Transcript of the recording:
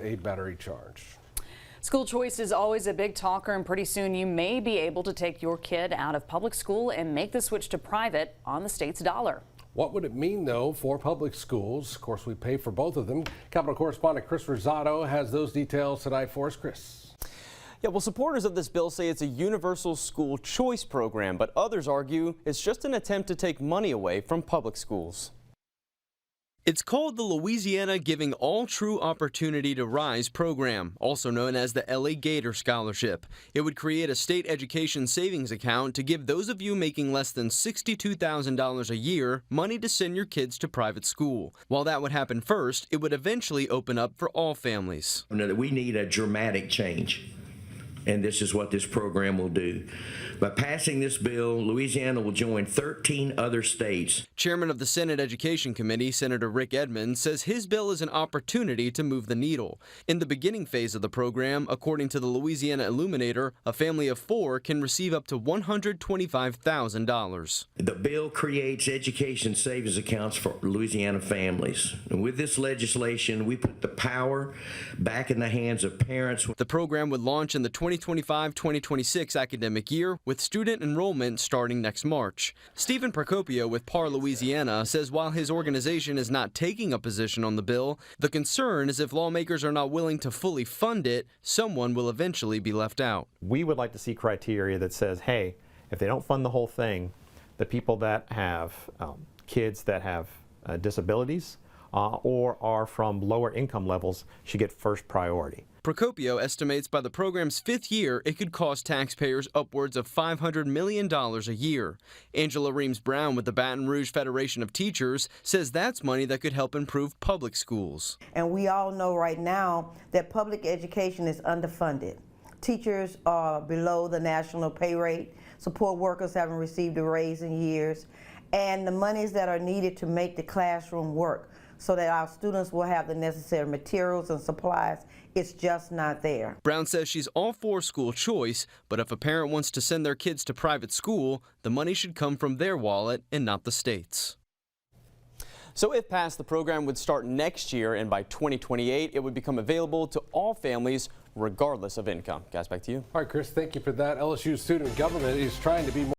a battery charge. School choice is always a big talker, and pretty soon you may be able to take your kid out of public school and make the switch to private on the state's dollar. What would it mean, though, for public schools? Of course, we pay for both of them. Capitol correspondent Chris Rosado has those details tonight for us. Chris. Yeah, well, supporters of this bill say it's a universal school choice program, but others argue it's just an attempt to take money away from public schools. It's called the Louisiana Giving All True Opportunity to Rise program, also known as the LA GATOR Scholarship. It would create a state education savings account to give those of you making less than $62,000 a year money to send your kids to private school. While that would happen first, it would eventually open up for all families. We need a dramatic change, and this is what this program will do. By passing this bill, Louisiana will join 13 other states. Chairman of the Senate Education Committee, Senator Rick Edmonds, says his bill is an opportunity to move the needle. In the beginning phase of the program, according to the Louisiana Illuminator, a family of 4 can receive up to $125,000. The bill creates education savings accounts for Louisiana families. And with this legislation, we put the power back in the hands of parents. The program would launch in the 2025-2026 academic year, with student enrollment starting next March. Stephen Procopio with PAR Louisiana says while his organization is not taking a position on the bill, the concern is if lawmakers are not willing to fully fund it, someone will eventually be left out. We would like to see criteria that says, hey, if they don't fund the whole thing, the people that have kids that have disabilities or are from lower income levels should get first priority. Procopio estimates by the program's 5th year, it could cost taxpayers upwards of $500 million a year. Angela Reams-Brown with the Baton Rouge Federation of Teachers says that's money that could help improve public schools. And we all know right now that public education is underfunded. Teachers are below the national pay rate. Support workers haven't received a raise in years. And the monies that are needed to make the classroom work so that our students will have the necessary materials and supplies, it's just not there. Brown says she's all for school choice, but if a parent wants to send their kids to private school, the money should come from their wallet and not the state's. So if passed, the program would start next year, and by 2028, it would become available to all families regardless of income. Guys, back to you. All right, Chris, thank you for that. LSU student government is trying to be more